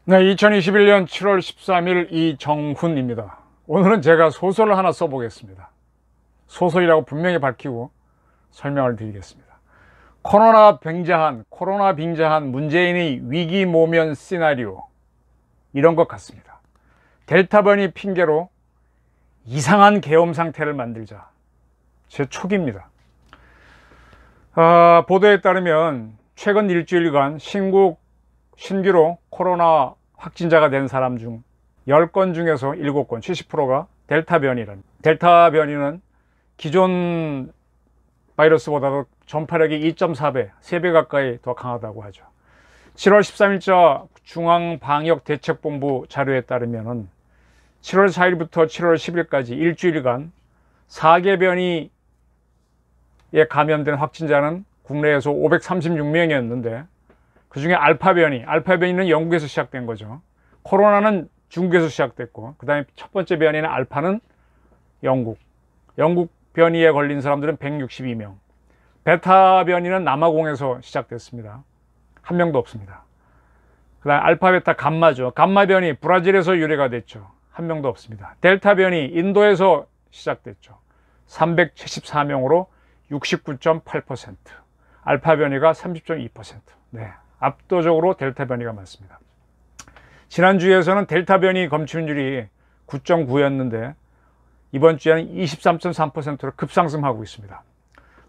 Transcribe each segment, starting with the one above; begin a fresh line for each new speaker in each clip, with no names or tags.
네, 2021년 7월 13일 이정훈입니다. 오늘은 제가 소설을 하나 써보겠습니다. 소설이라고 분명히 밝히고 설명을 드리겠습니다. 코로나 빙자한 문재인의 위기 모면 시나리오, 이런 것 같습니다. 델타 변이 핑계로 이상한 계엄 상태를 만들자. 제 촉입니다. 보도에 따르면 최근 일주일간 신규로 코로나 확진자가 된 사람 중 10건 중에서 7건, 70%가 델타 변이는 기존 바이러스보다도 전파력이 2.4배, 3배 가까이 더 강하다고 하죠. 7월 13일자 중앙방역대책본부 자료에 따르면 7월 4일부터 7월 10일까지 일주일간 4개 변이에 감염된 확진자는 국내에서 536명이었는데 그 중에 알파 변이는 영국에서 시작된 거죠. 코로나는 중국에서 시작됐고, 그 다음에 첫 번째 변이는 알파는 영국 변이에 걸린 사람들은 162명. 베타 변이는 남아공에서 시작됐습니다. 한 명도 없습니다. 그 다음에 알파, 베타, 감마죠. 감마 변이 브라질에서 유래가 됐죠. 한 명도 없습니다. 델타 변이 인도에서 시작됐죠. 374명으로 69.8%. 알파 변이가 30.2%. 네, 압도적으로 델타 변이가 많습니다. 지난주에서는 델타 변이 검출률이 9.9였는데 이번 주에는 23.3%로 급상승하고 있습니다.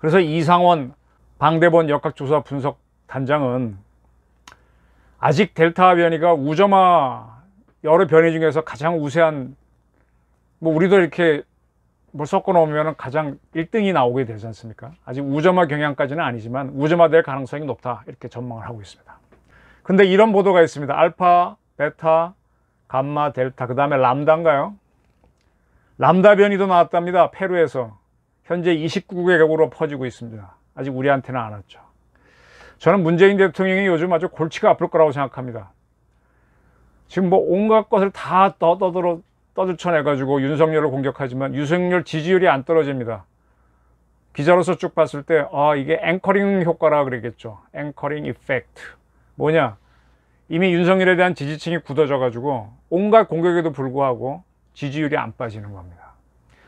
그래서 이상원 방대본 역학조사 분석 단장은 아직 델타 변이가 여러 변이 중에서 가장 우세한, 우리도 이렇게 섞어 놓으면 가장 1등이 나오게 되지 않습니까? 아직 우점화 경향까지는 아니지만 우점화될 가능성이 높다, 이렇게 전망을 하고 있습니다. 근데 이런 보도가 있습니다. 알파, 베타, 감마, 델타, 그 다음에 람다인가요? 람다 변이도 나왔답니다. 페루에서. 현재 29개국으로 퍼지고 있습니다. 아직 우리한테는 안 왔죠. 저는 문재인 대통령이 요즘 아주 골치가 아플 거라고 생각합니다. 지금 온갖 것을 다 떠들쳐내가지고 윤석열을 공격하지만 윤석열 지지율이 안 떨어집니다. 기자로서 쭉 봤을 때 이게 앵커링 효과라 그러겠죠. 앵커링 이펙트. 뭐냐, 이미 윤석열에 대한 지지층이 굳어져가지고 온갖 공격에도 불구하고 지지율이 안 빠지는 겁니다.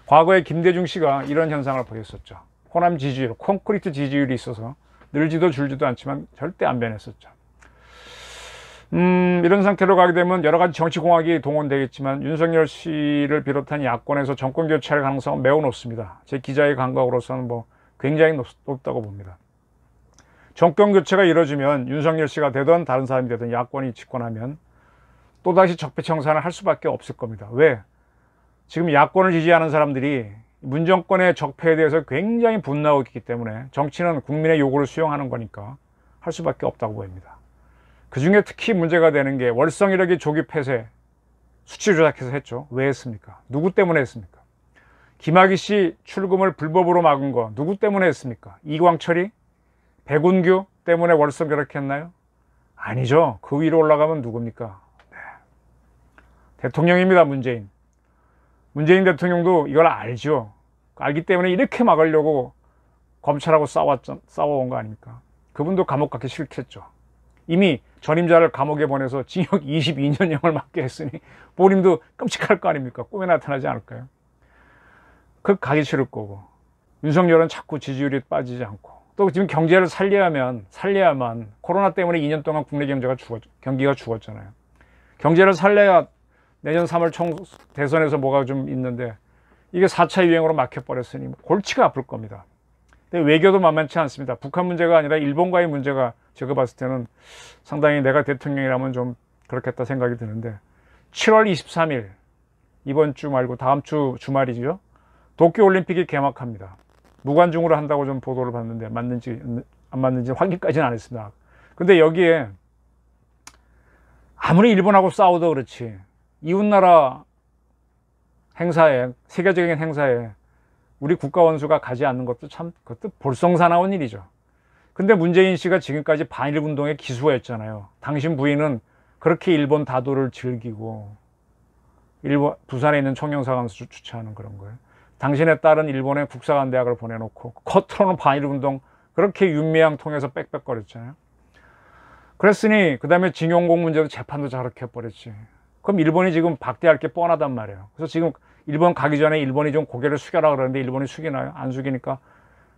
과거에 김대중 씨가 이런 현상을 보였었죠. 호남 지지율, 콘크리트 지지율이 있어서 늘지도 줄지도 않지만 절대 안 변했었죠. 이런 상태로 가게 되면 여러 가지 정치공학이 동원되겠지만 윤석열 씨를 비롯한 야권에서 정권 교체할 가능성은 매우 높습니다. 제 기자의 감각으로서는 굉장히 높다고 봅니다. 정권 교체가 이루어지면 윤석열 씨가 되든 다른 사람이 되든 야권이 집권하면 또다시 적폐청산을 할 수밖에 없을 겁니다. 왜? 지금 야권을 지지하는 사람들이 문정권의 적폐에 대해서 굉장히 분노하고 있기 때문에 정치는 국민의 요구를 수용하는 거니까 할 수밖에 없다고 보입니다. 그 중에 특히 문제가 되는 게 월성 1호기 조기 폐쇄 수치 조작해서 했죠. 왜 했습니까? 누구 때문에 했습니까? 김학의 씨 출금을 불법으로 막은 거 누구 때문에 했습니까? 이광철이? 백운규 때문에 월성 결핵했나요? 아니죠. 그 위로 올라가면 누굽니까? 네. 대통령입니다. 문재인 대통령도 이걸 알죠. 알기 때문에 이렇게 막으려고 검찰하고 싸워온 거 아닙니까? 그분도 감옥 가기 싫겠죠. 이미 전임자를 감옥에 보내서 징역 22년형을 맞게 했으니 본인도 끔찍할 거 아닙니까? 꿈에 나타나지 않을까요? 그 가기 싫을 거고, 윤석열은 자꾸 지지율이 빠지지 않고, 또 지금 경제를 살려야만 코로나 때문에 2년 동안 국내 경기가 죽었잖아요. 경제를 살려야 내년 3월 대선에서 뭐가 좀 있는데 이게 4차 유행으로 막혀버렸으니 골치가 아플 겁니다. 근데 외교도 만만치 않습니다. 북한 문제가 아니라 일본과의 문제가 제가 봤을 때는 상당히 내가 대통령이라면 좀 그렇겠다 생각이 드는데, 7월 23일 이번 주 말고 다음 주 주말이죠. 도쿄올림픽이 개막합니다. 무관중으로 한다고 좀 보도를 봤는데 맞는지 안 맞는지 확인까지는 안 했습니다. 근데 여기에 아무리 일본하고 싸워도 그렇지 이웃나라 행사에, 세계적인 행사에 우리 국가 원수가 가지 않는 것도 참 그것도 볼썽사나운 일이죠. 근데 문재인 씨가 지금까지 반일 운동의 기수였잖아요. 당신 부인은 그렇게 일본 다도를 즐기고 일본 부산에 있는 총영사관에서 주최하는 그런 거예요. 당신의 딸은 일본의 국사관 대학을 보내놓고 겉으로는 반일운동 그렇게 윤미향 통해서 빽빽거렸잖아요. 그랬으니 그 다음에 징용공 문제도 재판도 저렇게 해버렸지. 그럼 일본이 지금 박대할 게 뻔하단 말이에요. 그래서 지금 일본 가기 전에 일본이 좀 고개를 숙여라 그러는데 일본이 숙이나요? 안 숙이니까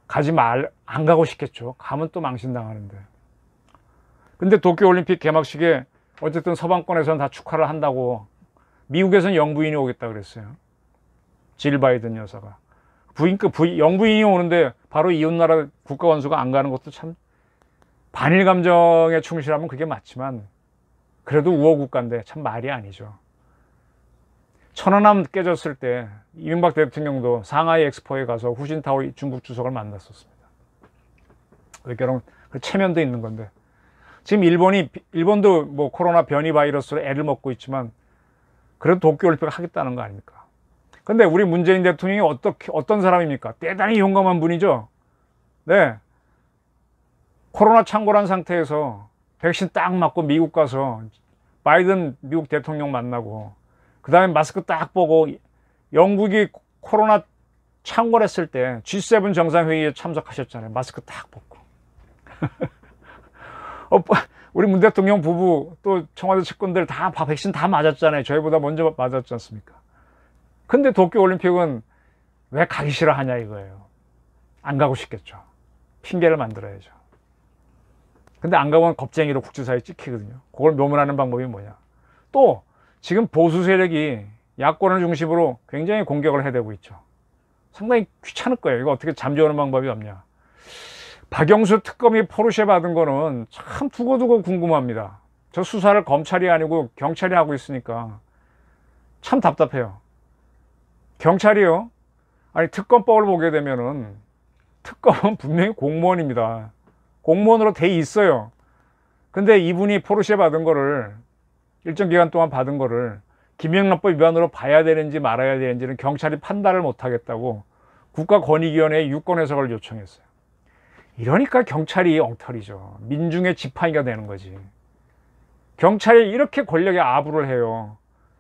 안 가고 싶겠죠. 가면 또 망신당하는데. 근데 도쿄올림픽 개막식에 어쨌든 서방권에서는 다 축하를 한다고 미국에서는 영부인이 오겠다 그랬어요. 질 바이든 여사가. 영부인이 오는데 바로 이웃나라 국가원수가 안 가는 것도 참 반일 감정에 충실하면 그게 맞지만 그래도 우호국가인데 참 말이 아니죠. 천안함 깨졌을 때 이명박 대통령도 상하이 엑스포에 가서 후진타오 중국 주석을 만났었습니다. 그런 체면도 있는 건데 지금 일본도 뭐 코로나 변이 바이러스로 애를 먹고 있지만 그래도 도쿄올림픽을 하겠다는 거 아닙니까? 근데 우리 문재인 대통령이 어떤 사람입니까? 대단히 용감한 분이죠. 네. 코로나 창궐한 상태에서 백신 딱 맞고 미국 가서 바이든 미국 대통령 만나고 그 다음에 마스크 딱 보고 영국이 코로나 창궐했을 때 G7 정상회의에 참석하셨잖아요. 마스크 딱 벗고. 우리 문 대통령 부부 또 청와대 측근들 다 백신 다 맞았잖아요. 저희보다 먼저 맞았지 않습니까? 근데 도쿄올림픽은 왜 가기 싫어하냐 이거예요. 안 가고 싶겠죠. 핑계를 만들어야죠. 근데 안 가면 겁쟁이로 국제사회에 찍히거든요. 그걸 묘문하는 방법이 뭐냐. 또 지금 보수 세력이 야권을 중심으로 굉장히 공격을 해대고 있죠. 상당히 귀찮을 거예요. 이거 어떻게 잠재우는 방법이 없냐. 박영수 특검이 포르쉐 받은 거는 참 두고두고 궁금합니다. 저 수사를 검찰이 아니고 경찰이 하고 있으니까 참 답답해요. 경찰이요? 아니 특검법을 보게 되면은 특검은 분명히 공무원입니다. 공무원으로 돼 있어요. 근데 이분이 포르쉐 받은 거를 일정 기간 동안 받은 거를 김영란법 위반으로 봐야 되는지 말아야 되는지는 경찰이 판단을 못 하겠다고 국가권익위원회에 유권 해석을 요청했어요. 이러니까 경찰이 엉터리죠. 민중의 지팡이가 되는 거지. 경찰이 이렇게 권력에 아부를 해요.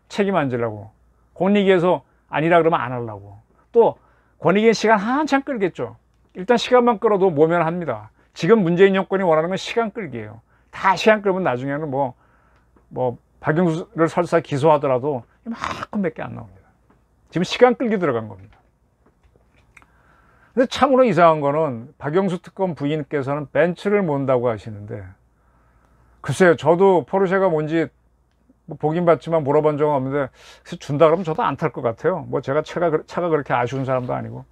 책임 안 지려고. 권익위에서 아니라 그러면 안 하려고. 또 권익위의 시간 한참 끌겠죠. 일단 시간만 끌어도 모면합니다. 지금 문재인 정권이 원하는 건 시간 끌기예요. 다 시간 끌면 나중에는 박영수를 설사 기소하더라도 이만큼밖에 안 나옵니다. 지금 시간 끌기 들어간 겁니다. 근데 참으로 이상한 거는 박영수 특검 부인께서는 벤츠를 몬다고 하시는데 글쎄요, 저도 포르쉐가 뭔지 보긴 봤지만 물어본 적은 없는데 준다 그러면 저도 안 탈 것 같아요. 뭐 제가 차가 그렇게 아쉬운 사람도 아니고.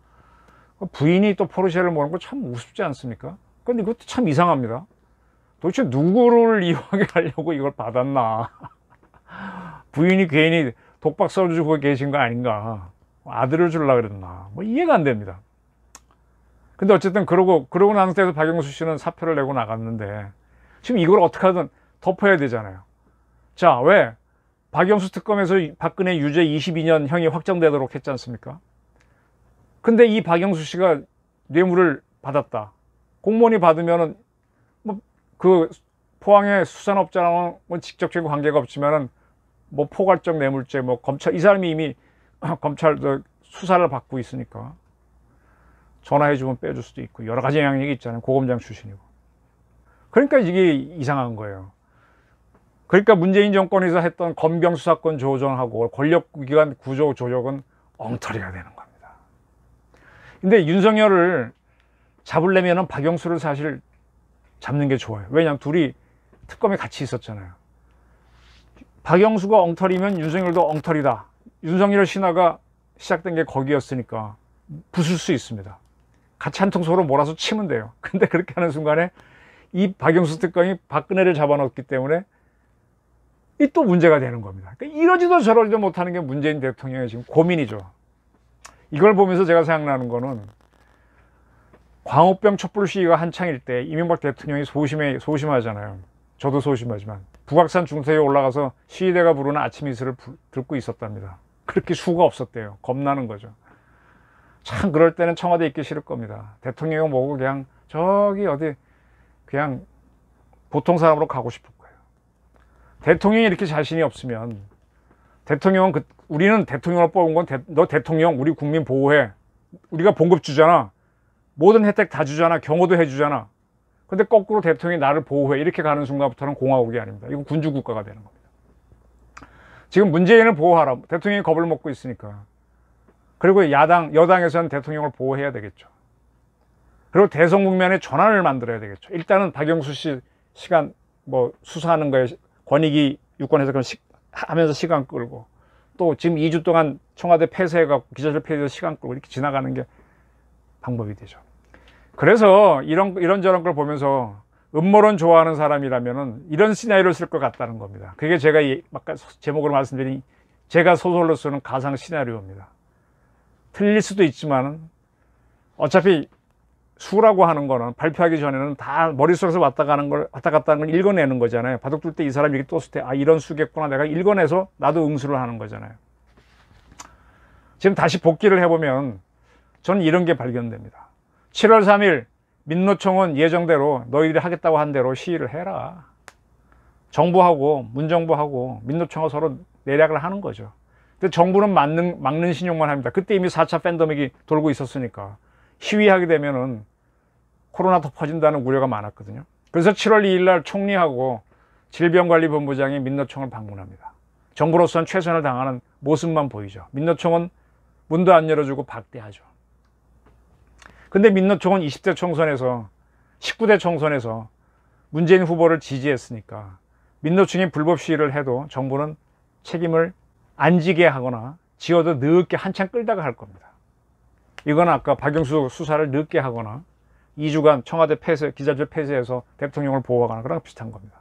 부인이 또 포르쉐를 모는 거 참 우습지 않습니까? 근데 이것도 참 이상합니다. 도대체 누구를 이용하게 하려고 이걸 받았나. 부인이 괜히 독박 써주고 계신 거 아닌가. 아들을 주려고 그랬나. 뭐 이해가 안 됩니다. 근데 어쨌든 그러고 난 상태에서 박영수 씨는 사표를 내고 나갔는데 지금 이걸 어떻게 하든 덮어야 되잖아요. 자, 왜? 박영수 특검에서 박근혜 유죄 22년 형이 확정되도록 했지 않습니까? 근데 이 박영수 씨가 뇌물을 받았다. 공무원이 받으면은 그 포항의 수산업자랑은 직접적인 관계가 없지만은 포괄적 뇌물죄 검찰 이 사람이 이미 검찰 수사를 받고 있으니까 전화해주면 빼줄 수도 있고 여러 가지 영향력이 있잖아요. 고검장 출신이고. 그러니까 이게 이상한 거예요. 그러니까 문재인 정권에서 했던 검경 수사권 조정하고 권력기관 구조 조정은 엉터리가 되는 겁니다. 근데 윤석열을 잡으려면 박영수를 사실 잡는 게 좋아요. 왜냐하면 둘이 특검에 같이 있었잖아요. 박영수가 엉터리면 윤석열도 엉터리다. 윤석열 신화가 시작된 게 거기였으니까 부술 수 있습니다. 같이 한 통 서로 몰아서 치면 돼요. 근데 그렇게 하는 순간에 이 박영수 특검이 박근혜를 잡아놓기 때문에 이 또 문제가 되는 겁니다. 그러니까 이러지도 저러지도 못하는 게 문재인 대통령의 지금 고민이죠. 이걸 보면서 제가 생각나는 거는 광우병 촛불 시위가 한창일 때 이명박 대통령이 소심하잖아요. 저도 소심하지만 북악산 중턱에 올라가서 시위대가 부르는 아침 이슬을 듣고 있었답니다. 그렇게 수가 없었대요. 겁나는 거죠. 참 그럴 때는 청와대에 있기 싫을 겁니다. 대통령이 뭐고 그냥 저기 어디 그냥 보통 사람으로 가고 싶을 거예요. 대통령이 이렇게 자신이 없으면 대통령은 우리는 대통령을 뽑은 건 너 대통령 우리 국민 보호해. 우리가 봉급 주잖아. 모든 혜택 다 주잖아. 경호도 해주잖아. 근데 거꾸로 대통령이 나를 보호해. 이렇게 가는 순간부터는 공화국이 아닙니다. 이건 군주국가가 되는 겁니다. 지금 문재인을 보호하라. 대통령이 겁을 먹고 있으니까. 그리고 여당에서는 대통령을 보호해야 되겠죠. 그리고 대선 국면에 전환을 만들어야 되겠죠. 일단은 박영수 씨 시간 수사하는 거에 권익위 유권해서 하면서 시간 끌고, 또 지금 2주 동안 청와대 폐쇄해갖고 기자실 폐쇄해서 시간 끌고 이렇게 지나가는 게 방법이 되죠. 그래서 이런저런 걸 보면서 음모론 좋아하는 사람이라면은 이런 시나리오를 쓸 것 같다는 겁니다. 그게 제가 아까 제목으로 말씀드린 제가 소설로 쓰는 가상 시나리오입니다. 틀릴 수도 있지만 어차피 수라고 하는 거는 발표하기 전에는 다 머릿속에서 왔다 갔다 하는 걸 읽어내는 거잖아요. 바둑 둘 때 이 사람이 이렇게 떴을 때 이런 수겠구나 내가 읽어내서 나도 응수를 하는 거잖아요. 지금 다시 복기를 해보면 저는 이런 게 발견됩니다. 7월 3일 민노총은 예정대로 너희들이 하겠다고 한 대로 시위를 해라. 정부하고 문정부하고 민노총하고 서로 내략을 하는 거죠. 근데 정부는 막는 신용만 합니다. 그때 이미 4차 팬데믹이 돌고 있었으니까 시위하게 되면은 코로나 더 퍼진다는 우려가 많았거든요. 그래서 7월 2일 날 총리하고 질병관리본부장이 민노총을 방문합니다. 정부로서는 최선을 당하는 모습만 보이죠. 민노총은 문도 안 열어주고 박대하죠. 근데 민노총은 20대 총선에서 19대 총선에서 문재인 후보를 지지했으니까 민노총이 불법 시위를 해도 정부는 책임을 안 지게 하거나 지어도 늦게 한참 끌다가 할 겁니다. 이건 아까 박영수 수사를 늦게 하거나 2주간 청와대 폐쇄, 기자실 폐쇄해서 대통령을 보호하거나 그런 거 비슷한 겁니다.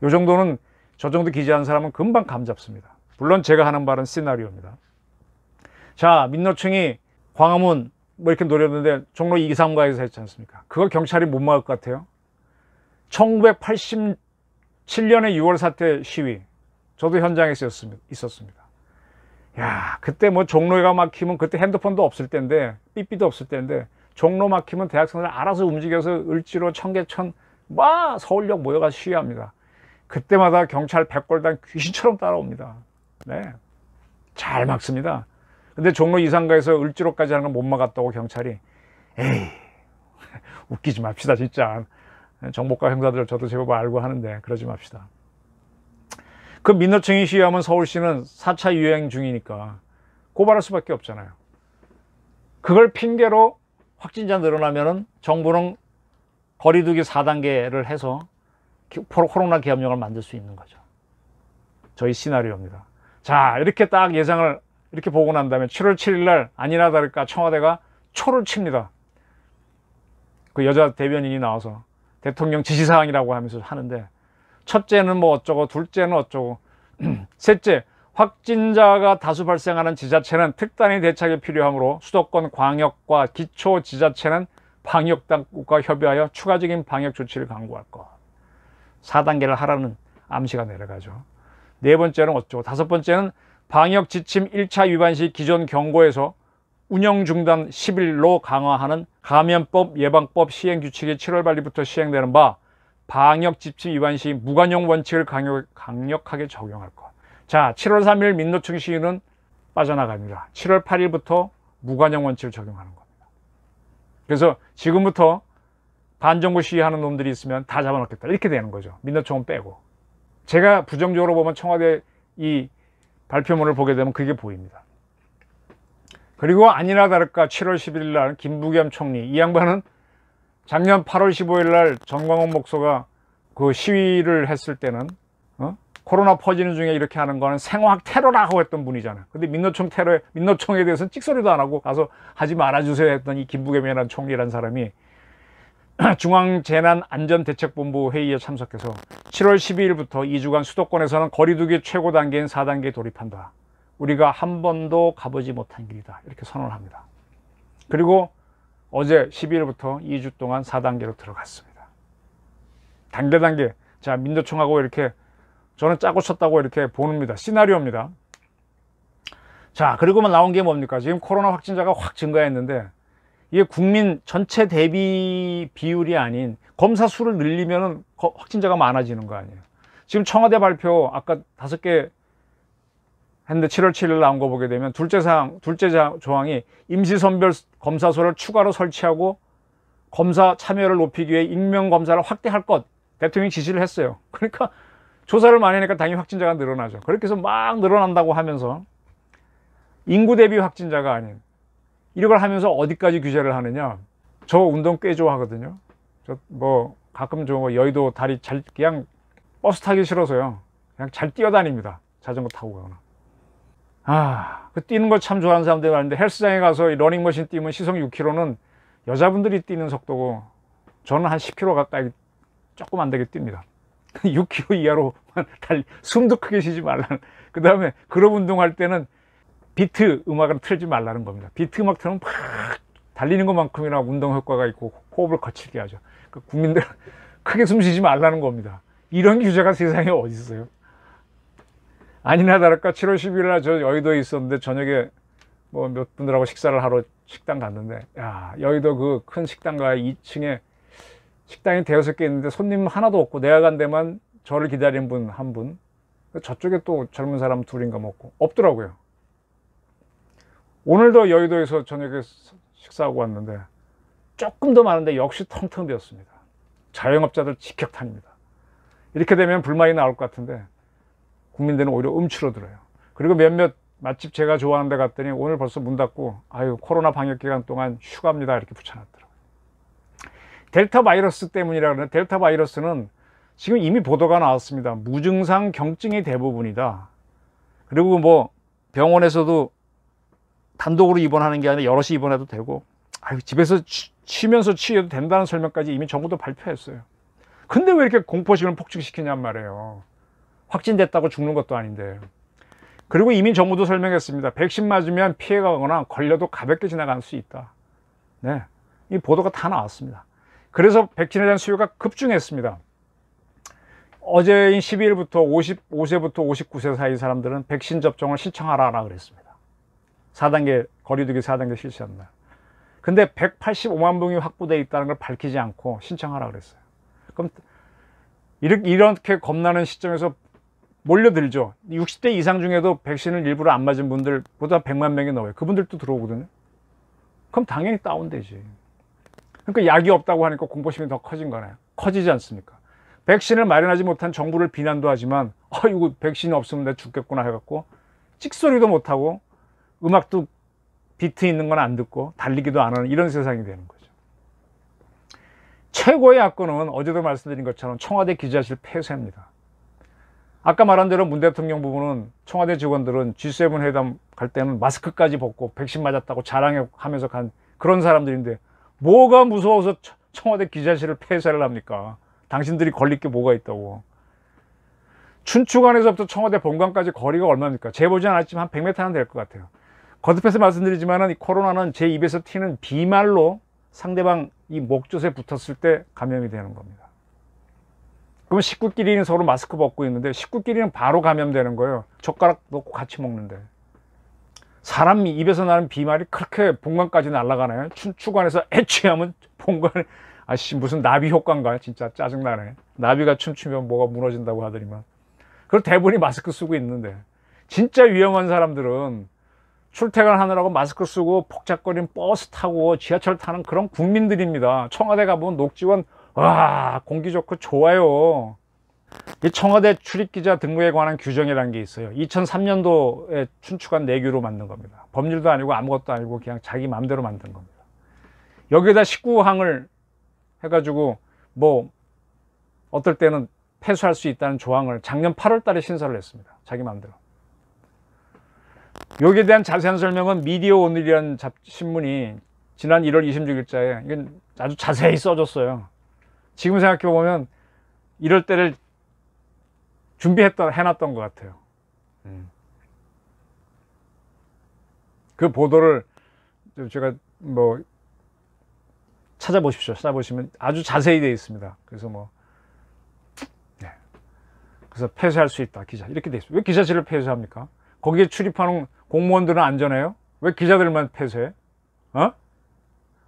이 정도는 저 정도 기재한 사람은 금방 감 잡습니다. 물론 제가 하는 말은 시나리오입니다. 자, 민노총이 광화문 이렇게 노렸는데 종로 2, 3가에서 했지 않습니까? 그걸 경찰이 못 막을 것 같아요. 1987년의 6월 사태 시위, 저도 현장에 있었습니다. 야, 그때 종로가 막히면 그때 핸드폰도 없을 때인데, 삐삐도 없을 때인데, 종로 막히면 대학생들 알아서 움직여서 을지로, 청계천, 서울역 모여가 시위합니다. 그때마다 경찰 100골당 귀신처럼 따라옵니다. 네. 잘 막습니다. 근데 종로 2, 3가에서 을지로까지 하는 건 못 막았다고 경찰이, 에이, 웃기지 맙시다, 진짜. 정보과 형사들 저도 제법 알고 하는데, 그러지 맙시다. 그 민노총이 시위하면 서울시는 4차 유행 중이니까 고발할 수밖에 없잖아요. 그걸 핑계로 확진자 늘어나면은 정부는 거리두기 4단계를 해서 코로나 계엄령을 만들 수 있는 거죠. 저희 시나리오입니다. 자, 이렇게 딱 예상을 이렇게 보고 난 다음에 7월 7일 날 아니나 다를까 청와대가 초를 칩니다. 그 여자 대변인이 나와서 대통령 지시사항이라고 하면서 하는데, 첫째는 어쩌고, 둘째는 어쩌고, 셋째, 확진자가 다수 발생하는 지자체는 특단의 대책이 필요하므로 수도권 광역과 기초지자체는 방역당국과 협의하여 추가적인 방역 조치를 강구할 것. 4단계를 하라는 암시가 내려가죠. 네 번째는 어쩌고, 다섯 번째는 방역 지침 1차 위반 시 기존 경고에서 운영 중단 10일로 강화하는 감염법 예방법 시행 규칙이 7월 말부터 시행되는 바 방역 지침 위반 시 무관용 원칙을 강력하게 적용할 것. 자, 7월 3일 민노총 시위는 빠져나갑니다. 7월 8일부터 무관용 원칙을 적용하는 겁니다. 그래서 지금부터 반정부 시위하는 놈들이 있으면 다 잡아놓겠다, 이렇게 되는 거죠. 민노총은 빼고. 제가 부정적으로 보면 청와대 이 발표문을 보게 되면 그게 보입니다. 그리고 아니나 다를까 7월 11일 날 김부겸 총리, 이 양반은 작년 8월 15일 날 정광훈 목사가 그 시위를 했을 때는 코로나 퍼지는 중에 이렇게 하는 거는 생화학 테러라고 했던 분이잖아요. 근데 민노총에 대해서는 찍소리도 안 하고 가서 하지 말아주세요 했던 이 김부겸이라는 총리라는 사람이 중앙재난안전대책본부 회의에 참석해서 7월 12일부터 2주간 수도권에서는 거리두기 최고 단계인 4단계에 돌입한다. 우리가 한 번도 가보지 못한 길이다, 이렇게 선언을 합니다. 그리고 어제 12일부터 2주 동안 4단계로 들어갔습니다. 단계. 자, 민노총하고 이렇게 저는 짜고 쳤다고 이렇게 보는입니다. 시나리오입니다. 자, 그리고만 나온 게 뭡니까? 지금 코로나 확진자가 확 증가했는데 이게 국민 전체 대비 비율이 아닌 검사 수를 늘리면 확진자가 많아지는 거 아니에요. 지금 청와대 발표 아까 5개 했는데 7월 7일 나온 거 보게 되면 둘째 조항이 임시선별 검사소를 추가로 설치하고 검사 참여를 높이기 위해 익명검사를 확대할 것, 대통령이 지시를 했어요. 그러니까 조사를 많이 하니까 당연히 확진자가 늘어나죠. 그렇게 해서 막 늘어난다고 하면서 인구 대비 확진자가 아닌 이걸 하면서 어디까지 규제를 하느냐. 저 운동 꽤 좋아하거든요. 저 뭐 가끔 저 여의도 다리 잘 그냥 버스 타기 싫어서요. 그냥 잘 뛰어다닙니다. 자전거 타고 가거나. 그 뛰는 걸 참 좋아하는 사람들이 많은데 헬스장에 가서 러닝머신 뛰면 시속 6km는 여자분들이 뛰는 속도고 저는 한 10km 가까이 조금 안 되게 뜁니다. 6km 이하로 숨도 크게 쉬지 말라는. 그 다음에 그룹 운동할 때는 비트 음악을 틀지 말라는 겁니다. 비트 음악 틀면 막 달리는 것만큼이나 운동 효과가 있고 호흡을 거칠게 하죠. 그 국민들 크게 숨 쉬지 말라는 겁니다. 이런 규제가 세상에 어디 있어요? 아니나 다를까 7월 10일 날 저 여의도에 있었는데 저녁에 뭐 몇 분들하고 식사를 하러 식당 갔는데, 야, 여의도 그 큰 식당가 2층에 식당이 대여섯 개 있는데 손님 하나도 없고 내가 간 데만 저를 기다린 분 한 분, 저쪽에 또 젊은 사람 둘인가 먹고 없더라고요. 오늘도 여의도에서 저녁에 식사하고 왔는데 조금 더 많은데 역시 텅텅 비었습니다. 자영업자들 직격탄입니다. 이렇게 되면 불만이 나올 것 같은데 국민들은 오히려 움츠러들어요. 그리고 몇몇 맛집 제가 좋아하는 데 갔더니 오늘 벌써 문 닫고, 아유, 코로나 방역 기간 동안 휴가입니다 이렇게 붙여놨더라고요. 델타 바이러스 때문이라 그러는데, 델타 바이러스는 지금 이미 보도가 나왔습니다. 무증상 경증이 대부분이다. 그리고 뭐 병원에서도 단독으로 입원하는 게 아니라 여럿이 입원해도 되고, 아유, 집에서 쉬면서 치료해도 된다는 설명까지 이미 정부도 발표했어요. 근데 왜 이렇게 공포심을 폭증시키냔 말이에요. 확진됐다고 죽는 것도 아닌데. 그리고 이미 정부도 설명했습니다. 백신 맞으면 피해가 가거나 걸려도 가볍게 지나갈 수 있다. 네, 이 보도가 다 나왔습니다. 그래서 백신에 대한 수요가 급증했습니다. 어제인 12일부터 55세부터 59세 사이 사람들은 백신 접종을 신청하라 그랬습니다. 4단계 거리두기 4단계 실시한 날. 근데 185만 병이 확보되어 있다는 걸 밝히지 않고 신청하라 그랬어요. 그럼 이렇게 겁나는 시점에서 몰려들죠. 60대 이상 중에도 백신을 일부러 안 맞은 분들보다 100만 명이 넘어요. 그분들도 들어오거든요. 그럼 당연히 다운되지. 그러니까 약이 없다고 하니까 공포심이 더 커진 거네요. 커지지 않습니까? 백신을 마련하지 못한 정부를 비난도 하지만, 이거 백신이 없으면 내가 죽겠구나 해갖고 찍소리도 못하고 음악도 비트 있는 건 안 듣고 달리기도 안 하는 이런 세상이 되는 거죠. 최고의 야권은 어제도 말씀드린 것처럼 청와대 기자실 폐쇄입니다. 아까 말한 대로 문 대통령 부부는 청와대 직원들은 G7 회담 갈 때는 마스크까지 벗고 백신 맞았다고 자랑하면서 간 그런 사람들인데, 뭐가 무서워서 청와대 기자실을 폐쇄를 합니까? 당신들이 걸릴 게 뭐가 있다고. 춘추관에서부터 청와대 본관까지 거리가 얼마입니까? 재보지 않았지만 한 100m는 될 것 같아요. 거듭해서 말씀드리지만 이 코로나는 제 입에서 튀는 비말로 상대방 이 목젖에 붙었을 때 감염이 되는 겁니다. 그러면 식구끼리는 서로 마스크 벗고 있는데 식구끼리는 바로 감염되는 거예요. 젓가락 놓고 같이 먹는데. 사람 입에서 나는 비말이 그렇게 본관까지 날아가나요? 춘추관에서 애취하면 본관에, 아씨 무슨 나비 효과인가? 진짜 짜증나네. 나비가 춤추면 뭐가 무너진다고 하더니만. 그리고 대부분이 마스크 쓰고 있는데, 진짜 위험한 사람들은 출퇴근하느라고 마스크 쓰고 폭작거리는 버스 타고 지하철 타는 그런 국민들입니다. 청와대 가보면 녹지원, 와, 공기 좋고 좋아요. 이 청와대 출입기자 등록에 관한 규정이라는 게 있어요. 2003년도에 춘추관 내규로 만든 겁니다. 법률도 아니고 아무것도 아니고 그냥 자기 마음대로 만든 겁니다. 여기에다 19항을 해가지고 뭐 어떨 때는 폐수할 수 있다는 조항을 작년 8월 달에 신설을 했습니다. 자기 마음대로. 여기에 대한 자세한 설명은 미디어 오늘이라는 신문이 지난 1월 26일자에 이건 아주 자세히 써줬어요. 지금 생각해보면 이럴 때를 해놨던 것 같아요. 그 보도를 제가 뭐 찾아보십시오. 찾아보시면 아주 자세히 되어 있습니다. 그래서 뭐, 네. 그래서 폐쇄할 수 있다, 기자. 이렇게 되어 있습니다. 왜 기자실을 폐쇄합니까? 거기에 출입하는 공무원들은 안전해요? 왜 기자들만 폐쇄해?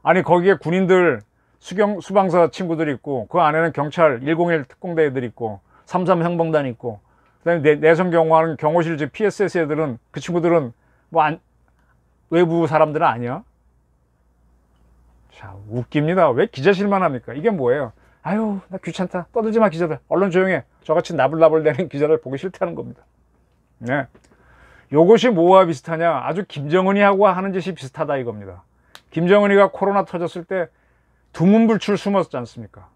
아니, 거기에 군인들, 수방사 친구들이 있고, 그 안에는 경찰 101 특공대 애들이 있고, 33 행방단 있고, 그다음에 내성 경호하는 경호실 PSS 애들은 그 친구들은 뭐 외부 사람들은 아니야. 자, 웃깁니다. 왜 기자실만 합니까? 이게 뭐예요? 아유, 나 귀찮다. 떠들지 마, 기자들. 언론 조용해. 저같이 나불나불대는 기자들 보기 싫다는 겁니다. 네. 요것이 뭐와 비슷하냐? 아주 김정은이 하고 하는 짓이 비슷하다 이겁니다. 김정은이가 코로나 터졌을 때 두문불출 숨었지 않습니까?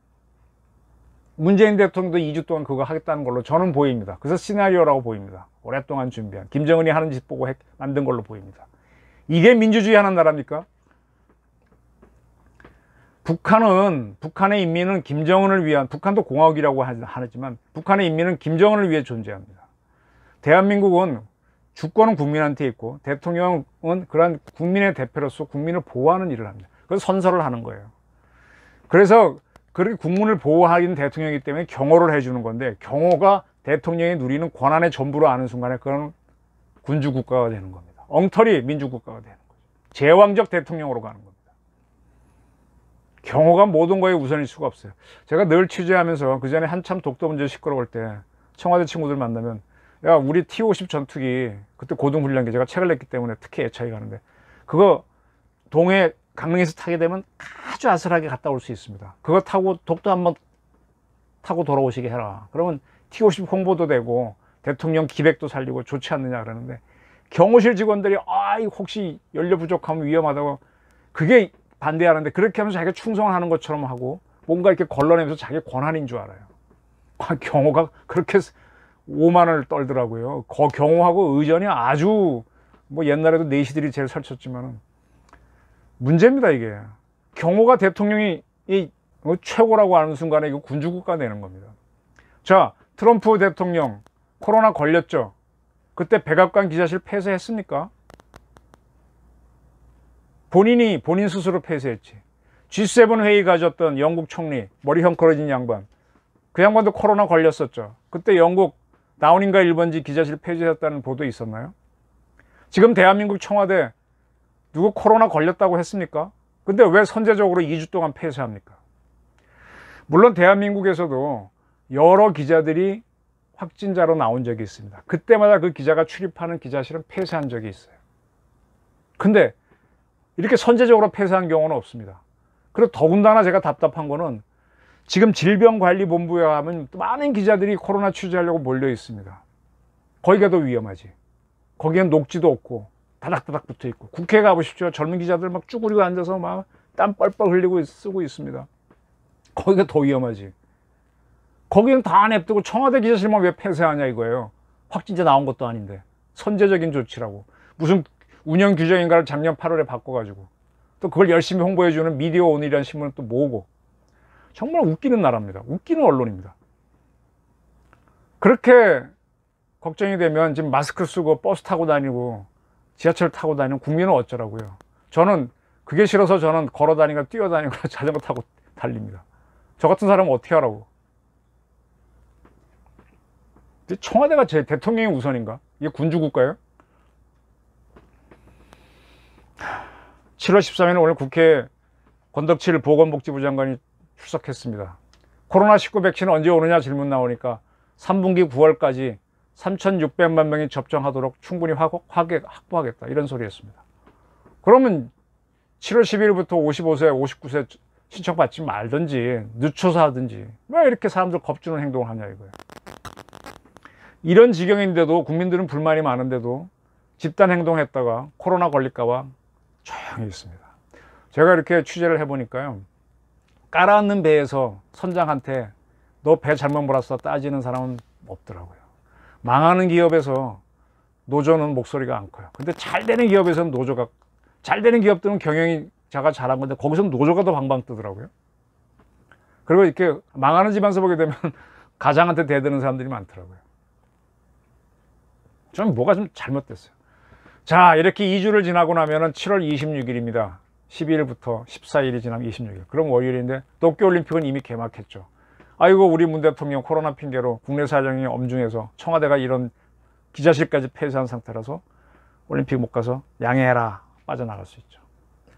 문재인 대통령도 2주 동안 그거 하겠다는 걸로 저는 보입니다. 그래서 시나리오라고 보입니다. 오랫동안 준비한 김정은이 하는 짓 보고 만든 걸로 보입니다. 이게 민주주의 하는 나라입니까? 북한의 인민은 김정은을 위한, 북한도 공화국이라고 하지만 북한의 인민은 김정은을 위해 존재합니다. 대한민국은 주권은 국민한테 있고 대통령은 그러한 국민의 대표로서 국민을 보호하는 일을 합니다. 그래서 선서를 하는 거예요. 그래서 그렇게 국민을 보호하는 대통령이기 때문에 경호를 해주는 건데, 경호가 대통령이 누리는 권한의 전부로 아는 순간에 그건 군주국가가 되는 겁니다. 엉터리 민주국가가 되는 거죠. 제왕적 대통령으로 가는 겁니다. 경호가 모든 거에 우선일 수가 없어요. 제가 늘 취재하면서 그 전에 한참 독도 문제 시끄러울 때 청와대 친구들 만나면, 야, 우리 T-50 전투기, 그때 고등훈련기, 제가 책을 냈기 때문에 특히 애착이 가는데, 그거 동해 강릉에서 타게 되면 아주 아슬하게 갔다 올 수 있습니다. 그거 타고 독도 한번 타고 돌아오시게 해라. 그러면 T-50 홍보도 되고 대통령 기백도 살리고 좋지 않느냐 그러는데, 경호실 직원들이 혹시 연료 부족하면 위험하다고 그게 반대하는데, 그렇게 하면서 자기가 충성하는 것처럼 하고 뭔가 이렇게 걸러내면서 자기 권한인 줄 알아요. 경호가 그렇게 오만을 떨더라고요. 경호하고 의전이 아주, 뭐 옛날에도 내시들이 제일 설쳤지만은 문제입니다. 이게 경호가 대통령이 최고라고 하는 순간에 이거 군주국가 되는 겁니다. 자, 트럼프 대통령 코로나 걸렸죠. 그때 백악관 기자실 폐쇄했습니까? 본인 스스로 폐쇄했지. G7 회의 가졌던 영국 총리, 머리 헝클어진 양반, 그 양반도 코로나 걸렸었죠. 그때 영국 나우닝가 1번지 기자실 폐쇄했다는 보도 있었나요? 지금 대한민국 청와대 누구 코로나 걸렸다고 했습니까? 근데 왜 선제적으로 2주 동안 폐쇄합니까? 물론 대한민국에서도 여러 기자들이 확진자로 나온 적이 있습니다. 그때마다 그 기자가 출입하는 기자실은 폐쇄한 적이 있어요. 근데 이렇게 선제적으로 폐쇄한 경우는 없습니다. 그리고 더군다나 제가 답답한 거는, 지금 질병관리본부에 가면 많은 기자들이 코로나 취재하려고 몰려 있습니다. 거기가 더 위험하지. 거기엔 녹지도 없고 다닥다닥 붙어 있고. 국회에 가보십시오. 젊은 기자들 막 쭈그리고 앉아서 막 땀 뻘뻘 흘리고 쓰고 있습니다. 거기가 더 위험하지. 거기는 다 냅두고 청와대 기자실만 왜 폐쇄하냐 이거예요. 확진자 나온 것도 아닌데. 선제적인 조치라고. 무슨 운영 규정인가를 작년 8월에 바꿔가지고 또 그걸 열심히 홍보해주는 미디어 오늘이라는 신문을 또 모으고. 정말 웃기는 나라입니다. 웃기는 언론입니다. 그렇게 걱정이 되면 지금 마스크 쓰고 버스 타고 다니고 지하철 타고 다니는 국민은 어쩌라고요. 저는 그게 싫어서 저는 걸어 다니고 뛰어다니고 자전거 타고 달립니다. 저 같은 사람은 어떻게 하라고. 청와대가 제 대통령이 우선인가? 이게 군주국가예요? 7월 13일 오늘 국회에 권덕칠 보건복지부 장관이 출석했습니다. 코로나19 백신 언제 오느냐 질문 나오니까 3분기 9월까지 3,600만 명이 접종하도록 충분히 확보하겠다, 이런 소리 했습니다. 그러면 7월 12일부터 55세, 59세 신청받지 말든지 늦춰서 하든지 왜 이렇게 사람들 겁주는 행동을 하냐 이거예요. 이런 지경인데도, 국민들은 불만이 많은데도 집단 행동했다가 코로나 걸릴까 봐 조용히 있습니다. 제가 이렇게 취재를 해보니까요, 깔아앉는 배에서 선장한테 너 배 잘못 몰았어 따지는 사람은 없더라고요. 망하는 기업에서 노조는 목소리가 안 커요. 근데 잘 되는 기업에서는 노조가, 잘 되는 기업들은 경영자가 잘한 건데 거기서는 노조가 더 방방 뜨더라고요. 그리고 이렇게 망하는 집안서 보게 되면 가장한테 대드는 사람들이 많더라고요. 좀 뭐가 좀 잘못됐어요. 자, 이렇게 2주를 지나고 나면은 7월 26일입니다. 12일부터 14일이 지나면 26일. 그럼 월요일인데 도쿄올림픽은 이미 개막했죠. 아이고, 우리 문 대통령 코로나 핑계로 국내 사정이 엄중해서 청와대가 이런 기자실까지 폐쇄한 상태라서 올림픽 못 가서 양해해라, 빠져나갈 수 있죠.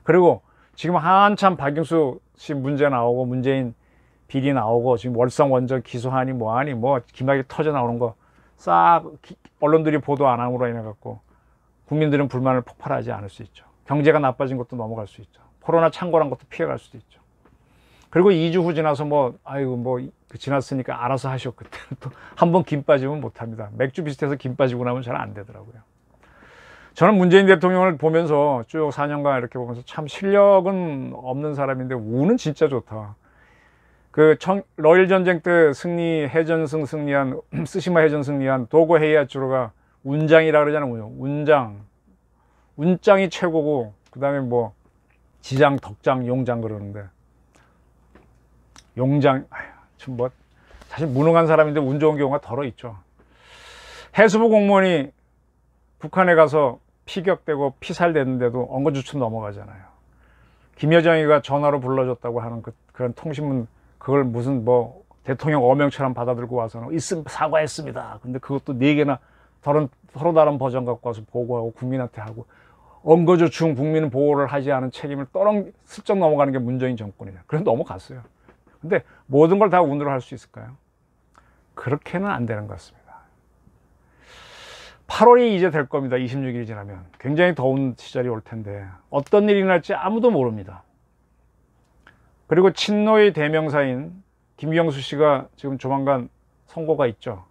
그리고 지금 한참 박영수 씨 문제 나오고 문재인 비리 나오고 지금 월성 원전 기소하니 뭐하니 뭐 기막이 터져 나오는 거 싹 언론들이 보도 안 함으로 인해 갖고 국민들은 불만을 폭발하지 않을 수 있죠. 경제가 나빠진 것도 넘어갈 수 있죠. 코로나 창궐한 것도 피해갈 수도 있죠. 그리고 2주 후 지나서 아이고 지났으니까 알아서 하시오. 그때는 또 한 번 김 빠지면 못합니다. 맥주 비슷해서 김 빠지고 나면 잘 안 되더라고요. 저는 문재인 대통령을 보면서 쭉 4년간 이렇게 보면서 참 실력은 없는 사람인데 운은 진짜 좋다. 러일 전쟁 때 해전승 승리한 쓰시마 해전 승리한 도고 헤이아츠로가 운장이라 그러잖아요. 운장이 최고고 그다음에 지장, 덕장, 용장 그러는데 용장 사실 무능한 사람인데 운 좋은 경우가 덜어 있죠. 해수부 공무원이 북한에 가서 피격되고 피살됐는데도 언거주춤 넘어가잖아요. 김여정이가 전화로 불러줬다고 하는 그런 통신문 그걸 무슨 대통령 어명처럼 받아들고 와서는 사과했습니다. 근데 그것도 4개나 서로 다른 버전 갖고 와서 보고하고 국민한테 하고 언거주춤 국민 보호를 하지 않은 책임을 슬쩍 넘어가는 게 문재인 정권이에요. 그래서 넘어갔어요. 근데 모든 걸 다 운으로 할 수 있을까요? 그렇게는 안 되는 것 같습니다. 8월이 이제 될 겁니다. 26일이 지나면 굉장히 더운 시절이 올 텐데 어떤 일이 날지 아무도 모릅니다. 그리고 친노의 대명사인 김경수 씨가 지금 조만간 선고가 있죠.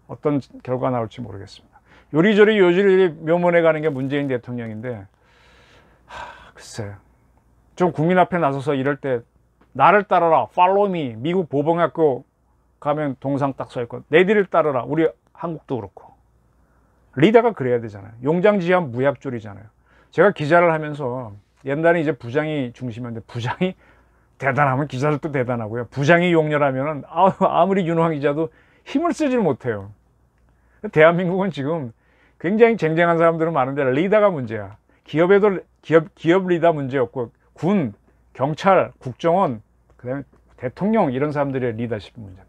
어떤 결과가 나올지 모르겠습니다. 요리조리 요리조리 묘문에 가는 게 문재인 대통령인데 글쎄 좀 국민 앞에 나서서 이럴 때 나를 따르라 follow me 미국 보병학교 가면 동상 딱 써있고 내 뒤를 따르라 우리 한국도 그렇고 리더가 그래야 되잖아요. 용장지휘한 무약졸이잖아요. 제가 기자를 하면서 옛날에 이제 부장이 중심이었는데 부장이 대단하면 기자들도 대단하고요. 부장이 용렬하면은 아무리 유능한 기자도 힘을 쓰질 못해요. 대한민국은 지금 굉장히 쟁쟁한 사람들은 많은데 리더가 문제야. 기업에도 기업 리더 문제였고 군, 경찰, 국정원, 그다음에 대통령 이런 사람들의 리더십 문제입니다.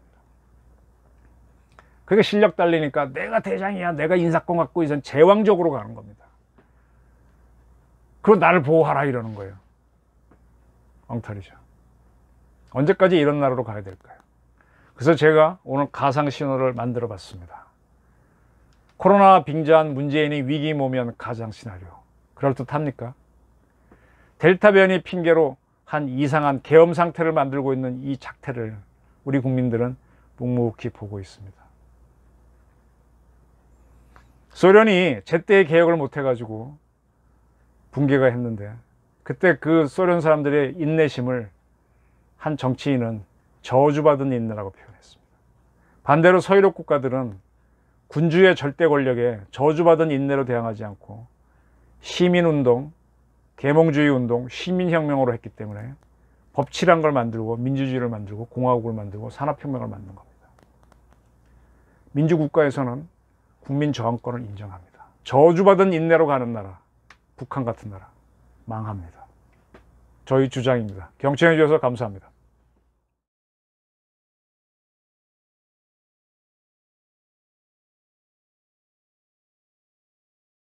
그게 실력 딸리니까 내가 대장이야, 내가 인사권 갖고 이젠 제왕적으로 가는 겁니다. 그리고 나를 보호하라 이러는 거예요. 엉터리죠. 언제까지 이런 나라로 가야 될까요? 그래서 제가 오늘 가상 신호를 만들어 봤습니다. 코로나 빙자한 문재인이 위기 모면 가상 시나리오. 그럴듯합니까? 델타 변이 핑계로 한 이상한 계엄 상태를 만들고 있는 이 작태를 우리 국민들은 묵묵히 보고 있습니다. 소련이 제때의 개혁을 못 해가지고 붕괴가 했는데 그때 그 소련 사람들의 인내심을 한 정치인은 저주받은 인내라고 표현했습니다. 반대로 서유럽 국가들은 군주의 절대 권력에 저주받은 인내로 대항하지 않고 시민운동, 계몽주의 운동, 시민혁명으로 했기 때문에 법치란 걸 만들고 민주주의를 만들고 공화국을 만들고 산업혁명을 만든 겁니다. 민주국가에서는 국민 저항권을 인정합니다. 저주받은 인내로 가는 나라, 북한 같은 나라 망합니다. 저희 주장입니다. 경청해 주셔서 감사합니다.